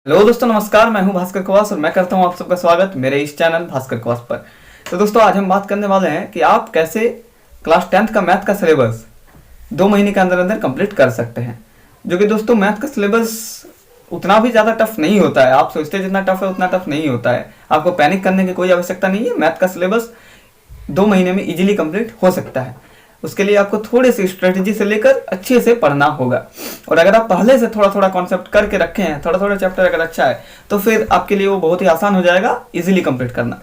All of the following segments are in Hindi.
हेलो दोस्तों, नमस्कार। मैं हूं भास्कर कवास और मैं करता हूं आप सबका स्वागत मेरे इस चैनल भास्कर कवास पर। तो दोस्तों, आज हम बात करने वाले हैं कि आप कैसे क्लास 10th का मैथ का सिलेबस 2 महीने के अंदर अंदर कंप्लीट कर सकते हैं। जो कि दोस्तों मैथ का सिलेबस उतना भी ज़्यादा टफ नहीं होता है। आप सोचते जितना टफ है उतना टफ नहीं होता है। आपको पैनिक करने की कोई आवश्यकता नहीं है। मैथ का सिलेबस 2 महीने में इजीली कंप्लीट हो सकता है। उसके लिए आपको थोड़ी सी स्ट्रेटेजी से लेकर अच्छे से पढ़ना होगा। और अगर आप पहले से थोड़ा थोड़ा कॉन्सेप्ट करके रखे हैं, थोड़ा थोड़ा चैप्टर अगर अच्छा है, तो फिर आपके लिए वो बहुत ही आसान हो जाएगा इजीली कंप्लीट करना।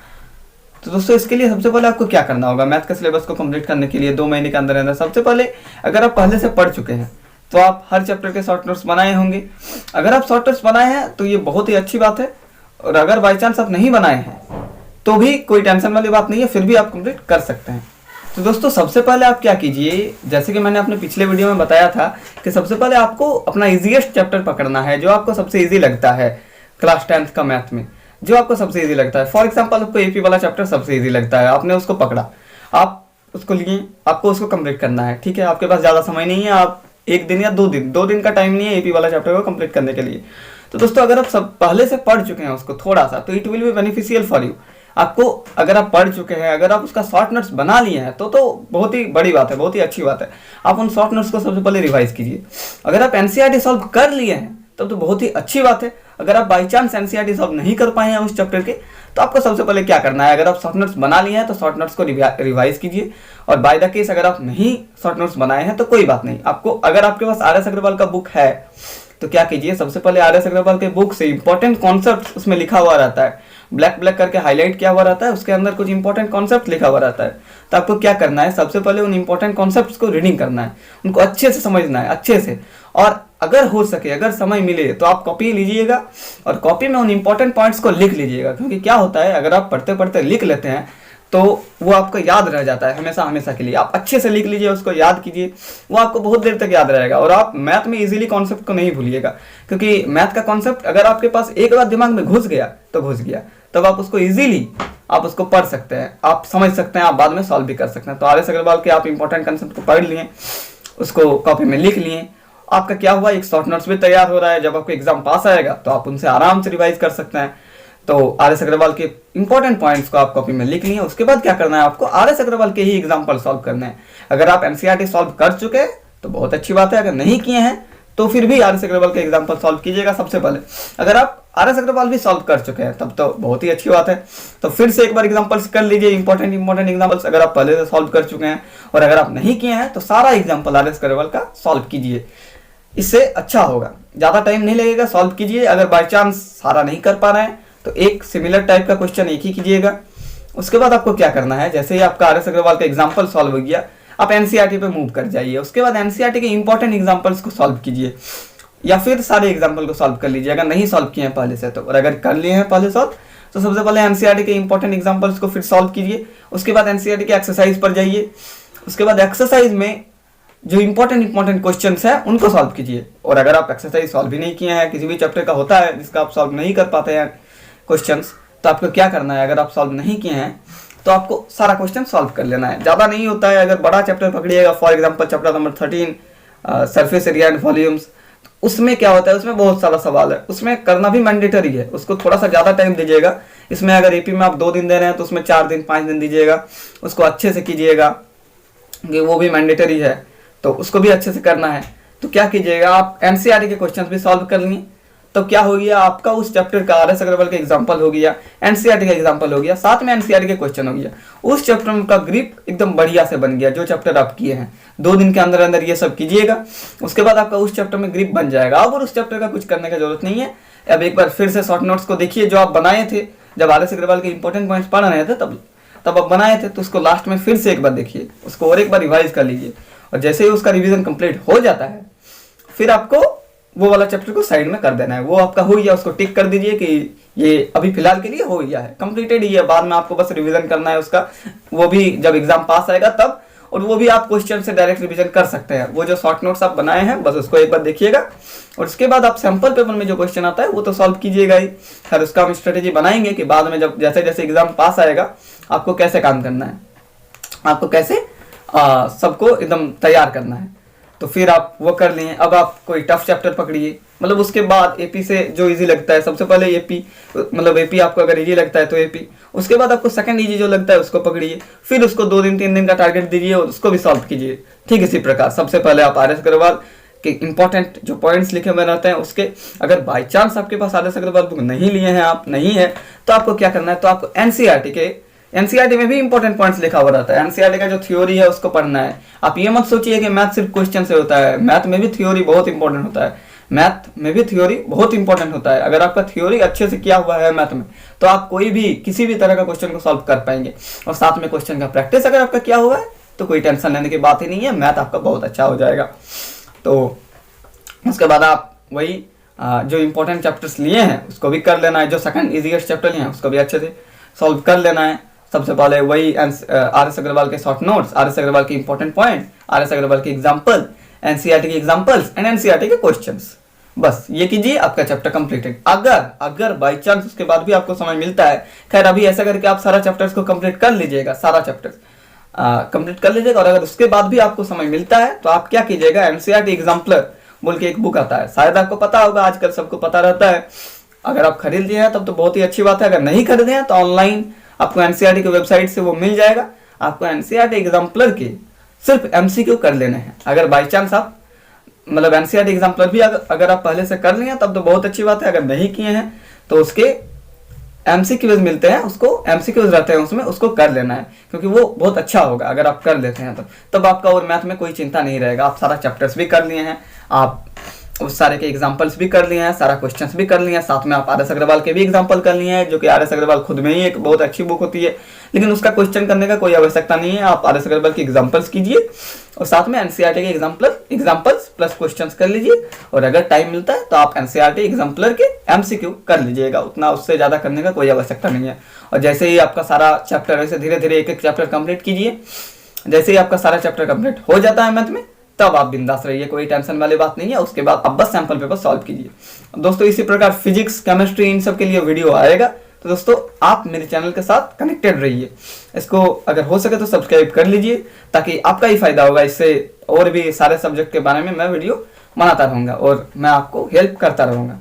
तो दोस्तों, इसके लिए सबसे पहले आपको क्या करना होगा मैथ के सिलेबस को कंप्लीट करने के लिए 2 महीने के अंदर अंदर? सबसे पहले, अगर आप पहले से पढ़ चुके हैं तो आप हर चैप्टर के शॉर्ट नोट्स बनाए होंगे। अगर आप शॉर्ट नोट्स बनाए हैं तो ये बहुत ही अच्छी बात है। और अगर बाई चांस आप नहीं बनाए हैं तो भी कोई टेंशन वाली बात नहीं है, फिर भी आप कंप्लीट कर सकते हैं। तो दोस्तों, सबसे पहले आप क्या कीजिए, जैसे कि मैंने अपने पिछले वीडियो में बताया था कि सबसे पहले आपको अपना इजीएस्ट चैप्टर पकड़ना है, जो आपको सबसे इजी लगता है क्लास 10th का मैथ में, जो आपको सबसे इजी लगता है। फॉर एग्जांपल, आपको एपी वाला चैप्टर सबसे इजी लगता है, आपने उसको पकड़ा, आप उसको लिए, आपको उसको कंप्लीट करना है। ठीक है, आपके पास ज़्यादा समय नहीं है, आप 1 दिन या 2 दिन का टाइम नहीं है एपी वाला चैप्टर को कंप्लीट करने के लिए। तो दोस्तों, अगर आप सब पहले से पढ़ चुके हैं उसको थोड़ा सा, तो it will be beneficial for you. आपको, अगर आप पढ़ चुके हैं, अगर आप उसका शॉर्ट नोट्स बना लिए हैं तो बहुत ही बड़ी बात है, बहुत ही अच्छी बात है। आप उन शॉर्ट नोट्स को सबसे पहले रिवाइज कीजिए। अगर आप एनसीईआरटी सॉल्व कर लिए हैं तब तो बहुत ही अच्छी बात है। अगर आप बाई चांस एनसीईआरटी सॉल्व नहीं कर पाए हैं उस चैप्टर के, तो आपको सबसे पहले क्या करना है, अगर आप शॉर्ट नोट्स बना लिए हैं तो शॉर्ट नोट्स को रिवाइज कीजिए। और बाय द केस अगर आप नहीं शॉर्ट नोट्स बनाए हैं तो कोई बात नहीं, आपको, अगर आपके पास आर एस अग्रवाल का बुक है तो क्या कीजिए, सबसे पहले आर एस अग्रवाल के बुक से इंपॉर्टेंट कॉन्सेप्ट उसमें लिखा हुआ रहता है, ब्लैक करके हाईलाइट किया हुआ रहता है, उसके अंदर कुछ इंपॉर्टेंट कॉन्सेप्ट लिखा हुआ रहता है। तो आपको क्या करना है, सबसे पहले उन इंपॉर्टेंट कॉन्सेप्ट्स को रीडिंग करना है, उनको अच्छे से समझना है, अच्छे से। और अगर हो सके, अगर समय मिले तो आप कॉपी लीजिएगा और कॉपी में उन इंपॉर्टेंट पॉइंट्स को लिख लीजिएगा। क्योंकि क्या होता है, अगर आप पढ़ते पढ़ते लिख लेते हैं तो वो आपको याद रह जाता है हमेशा हमेशा के लिए। आप अच्छे से लिख लीजिए, उसको याद कीजिए, वो आपको बहुत देर तक याद रहेगा। और आप मैथ में इजीली कॉन्सेप्ट को नहीं भूलिएगा, क्योंकि मैथ का कॉन्सेप्ट अगर आपके पास एक बार दिमाग में घुस गया तो घुस गया, तब आप उसको इजीली आप उसको पढ़ सकते हैं, आप समझ सकते हैं, आप बाद में सॉल्व भी कर सकते हैं। तो आर एस अग्रवाल के आप इंपॉर्टेंट कंसेप्ट को पढ़ लिए, उसको कॉपी में लिख लिए, आपका क्या हुआ, एक शॉर्ट नोट्स भी तैयार हो रहा है। जब आपको एग्जाम पास आएगा तो आप उनसे आराम से रिवाइज कर सकते हैं। तो आर एस अग्रवाल के इंपॉर्टेंट पॉइंट्स को आप कॉपी में लिख लिए। उसके बाद क्या करना है, आपको आर एस अग्रवाल के ही एग्जाम्पल सॉल्व करने हैं। अगर आप एनसीईआरटी सॉल्व कर चुके हैं तो बहुत अच्छी बात है, अगर नहीं किए हैं तो फिर भी आर एस अग्रवाल के एग्जाम्पल सॉल्व कीजिएगा सबसे पहले। अगर आप आर एस अग्रवाल भी सॉल्व कर चुके हैं तब तो बहुत ही अच्छी बात है। तो फिर से एक बार एग्जाम्पल्स कर लीजिए, इंपॉर्टेंट एग्जाम्पल्स अगर आप पहले से सॉल्व कर चुके हैं। और अगर आप नहीं किए हैं तो सारा एग्जाम्पल आर एस अग्रवाल का सॉल्व कीजिए, इससे अच्छा होगा, ज़्यादा टाइम नहीं लगेगा, सॉल्व कीजिए। अगर बाई चांस सारा नहीं कर पा रहे हैं तो एक सिमिलर टाइप का क्वेश्चन एक ही कीजिएगा। उसके बाद आपको क्या करना है, जैसे ही आपका आर एस अग्रवाल का एग्जाम्पल सॉल्व हो गया, आप एनसीईआरटी पे मूव कर जाइए। उसके बाद एनसीईआरटी के इंपॉर्टेंट एग्जाम्पल्स को सॉल्व कीजिए, या फिर सारे एग्जाम्पल को सॉल्व कर लीजिए अगर नहीं सॉल्व किए हैं पहले से तो। और अगर कर लिए हैं पहले सॉल्व, तो सबसे पहले एनसीईआरटी के इंपॉर्टेंट एग्जाम्पल्स को फिर सॉल्व कीजिए। उसके बाद एनसीईआरटी के एक्सरसाइज पर जाइए। उसके बाद एक्सरसाइज में जो इंपॉर्टेंट क्वेश्चंस हैं उनको सॉल्व कीजिए। और अगर आप एक्सरसाइज सॉल्व भी नहीं किए हैं, किसी भी चैप्टर का होता है जिसका आप सॉल्व नहीं कर पाते हैं क्वेश्चंस, तो आपको क्या करना है, अगर आप सॉल्व नहीं किए हैं तो आपको सारा क्वेश्चन सॉल्व कर लेना है। ज़्यादा नहीं होता है, अगर बड़ा चैप्टर पकड़िएगा, for example chapter number 13 surface area and volumes, उसमें क्या होता है, उसमें बहुत सारा सवाल है, उसमें करना भी मैंडेटरी है, उसको थोड़ा सा ज़्यादा टाइम दीजिएगा। इसमें अगर एपी में आप 2 दिन दे रहे हैं तो उसमें 4 दिन 5 दिन दीजिएगा, उसको अच्छे से कीजिएगा, कि वो भी मैंडेटरी है तो उसको भी अच्छे से करना है। तो क्या कीजिएगा, आप एनसीईआरटी के क्वेश्चन भी सॉल्व कर लिए, तो क्या हो गया, आपका उस चैप्टर का आर एस अग्रवाल का एग्जाम्पल हो गया, एनसीईआरटी का एग्जाम्पल हो गया, साथ में एनसीईआरटी के क्वेश्चन हो गया। उस चैप्टर का ग्रिप एकदम बढ़िया से बन गया, जो चैप्टर आप किए हैं। 2 दिन के अंदर अंदर ये सब कीजिएगा, उसके बाद आपका उस चैप्टर में ग्रिप बन जाएगा। अब और उस चैप्टर का कुछ करने की जरूरत नहीं है। अब एक बार फिर से शॉर्ट नोट्स को देखिए जो आप बनाए थे जब आर एस अग्रवाल के इंपॉर्टेंट पॉइंट्स पढ़ रहे थे, तब आप बनाए थे, तो उसको लास्ट में फिर से एक बार देखिए, उसको और एक बार रिवाइज कर लीजिए। और जैसे ही उसका रिवीजन कंप्लीट हो जाता है, फिर आपको वो वाला चैप्टर को साइड में कर देना है। वो आपका हो गया, उसको टिक कर दीजिए कि ये अभी फिलहाल के लिए हो गया है, कंप्लीटेड ही है। बाद में आपको बस रिवीजन करना है उसका, वो भी जब एग्जाम पास आएगा तब। और वो भी आप क्वेश्चन से डायरेक्ट रिवीजन कर सकते हैं। वो जो शॉर्ट नोट्स आप बनाए हैं बस उसको एक बार देखिएगा, और उसके बाद आप सैंपल पेपर में जो क्वेश्चन आता है वो तो सॉल्व कीजिएगा ही। फिर उसका हम स्ट्रेटेजी बनाएंगे कि बाद में जब जैसे जैसे एग्जाम पास आएगा आपको कैसे काम करना है, आपको कैसे सबको एकदम तैयार करना है। तो फिर आप वो कर लिए। अब आप कोई टफ चैप्टर पकड़िए, मतलब उसके बाद एपी से जो इजी लगता है, सबसे पहले एपी, मतलब एपी आपको अगर इजी लगता है तो एपी, उसके बाद आपको सेकंड इजी जो लगता है उसको पकड़िए, फिर उसको 2 दिन 3 दिन का टारगेट दीजिए और उसको भी सॉल्व कीजिए। ठीक इसी प्रकार सबसे पहले आप आर एस अग्रवाल के इंपॉर्टेंट जो पॉइंट्स लिखे हुए रहते हैं उसके, अगर बाई चांस आपके पास आर एस अग्रवाल बुक नहीं लिए हैं, आप नहीं है, तो आपको क्या करना है, तो आपको एनसीईआरटी के, एनसीईआरटी में भी इंपॉर्टेंट पॉइंट्स लिखा हुआ रहता है, एनसीईआरटी का जो थ्योरी है उसको पढ़ना है। आप ये मत सोचिए कि मैथ सिर्फ क्वेश्चन से होता है, मैथ में भी थ्योरी बहुत इंपॉर्टेंट होता है, मैथ में भी थ्योरी बहुत इंपॉर्टेंट होता है। अगर आपका थ्योरी अच्छे से किया हुआ है मैथ में, तो आप कोई भी किसी भी तरह का क्वेश्चन को सॉल्व कर पाएंगे। और साथ में क्वेश्चन का प्रैक्टिस अगर आपका किया हुआ है तो कोई टेंशन लेने की बात ही नहीं है, मैथ आपका बहुत अच्छा हो जाएगा। तो उसके बाद आप वही जो इंपॉर्टेंट चैप्टर्स लिए हैं उसको भी कर लेना है, जो सेकंड इजीएस्ट चैप्टर लिए हैं उसको भी अच्छे से सॉल्व कर लेना है। सबसे पहले वही आर एस अग्रवाल के short notes, R S Agarwal के important point, R S Agarwal के एग्जाम्पल, एनसीईआरटी के एग्जाम्पल्स एंड एनसीईआरटी के क्वेश्चंस, बस ये कीजिए, आपका चैप्टर कंप्लीटेड। अगर बाई चांस उसके बाद भी आपको समय मिलता है, खैर अभी ऐसा करके आप सारा चैप्टर्स को कंप्लीट कर लीजिएगा, सारा चैप्टर्स कंप्लीट कर लीजिएगा। और अगर उसके बाद भी आपको समय मिलता है तो आप क्या कीजिएगा, एनसीईआरटी एग्जाम्पलर बोल के एक बुक आता है, शायद आपको पता होगा, आजकल सबको पता रहता है। अगर आप खरीद लिए हैं तब तो बहुत ही अच्छी बात है, अगर नहीं खरीदे हैं तो ऑनलाइन आपको एनसीईआरटी की वेबसाइट से वो मिल जाएगा। आपको एनसीईआरटी एग्जाम्पलर के सिर्फ एमसीक्यू कर लेने हैं। अगर बाई चांस आप मतलब एनसीईआरटी एग्जाम्पलर भी अगर आप पहले से कर लिए हैं तब तो बहुत अच्छी बात है, अगर नहीं किए हैं तो उसके एमसीक्यूज मिलते हैं, उसको एमसीक्यूज रहते हैं उसमें, उसको कर लेना है, क्योंकि वो बहुत अच्छा होगा अगर आप कर लेते हैं तो। तब आपका और मैथ में कोई चिंता नहीं रहेगा, आप सारा चैप्टर्स भी कर लिए हैं, आप उस सारे के एग्जाम्पल्स भी कर लिए हैं, सारा क्वेश्चंस भी कर लिए हैं, साथ में आप आर एस अग्रवाल के भी एग्जाम्पल कर लिए हैं, जो कि आर एस अग्रवाल खुद में ही एक बहुत अच्छी बुक होती है, लेकिन उसका क्वेश्चन करने का कोई आवश्यकता नहीं है। आप आर एस अग्रवाल की एग्जाम्पल्स कीजिए और साथ में एनसीईआरटी के एग्जाम्पल्स प्लस क्वेश्चंस कर लीजिए। और अगर टाइम मिलता है तो आप एनसीईआरटी एग्जाम्पलर के एमसीक्यू कर लीजिएगा, उतना उससे ज़्यादा करने का कोई आवश्यकता नहीं है। और जैसे ही आपका सारा चैप्टर, ऐसे धीरे धीरे एक एक चैप्टर कंप्लीट कीजिए, जैसे ही आपका सारा चैप्टर कंप्लीट हो जाता है मैथ में, तब आप बिंदास रहिए, कोई टेंशन वाली बात नहीं है। उसके बाद आप बस सैंपल पेपर सॉल्व कीजिए। दोस्तों इसी प्रकार फिजिक्स, केमिस्ट्री इन सब के लिए वीडियो आएगा, तो दोस्तों आप मेरे चैनल के साथ कनेक्टेड रहिए। इसको अगर हो सके तो सब्सक्राइब कर लीजिए, ताकि आपका ही फायदा होगा इससे। और भी सारे सब्जेक्ट के बारे में मैं वीडियो बनाता रहूंगा और मैं आपको हेल्प करता रहूंगा।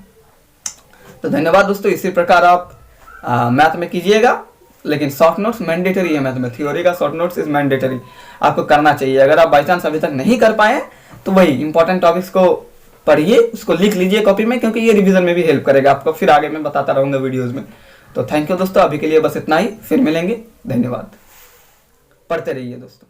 तो धन्यवाद दोस्तों, इसी प्रकार आप मैथ में कीजिएगा, लेकिन शॉर्ट नोट्स मैंडेटरी है मैथ में, थ्योरी का शॉर्ट नोट्स इज मैंडेटरी, आपको करना चाहिए। अगर आप बाई चांस अभी तक नहीं कर पाए तो वही इंपॉर्टेंट टॉपिक्स को पढ़िए, उसको लिख लीजिए कॉपी में, क्योंकि ये रिवीजन में भी हेल्प करेगा आपको, फिर आगे मैं बताता रहूंगा वीडियोज में। तो थैंक यू दोस्तों, अभी के लिए बस इतना ही, फिर मिलेंगे, धन्यवाद। पढ़ते रहिए दोस्तों।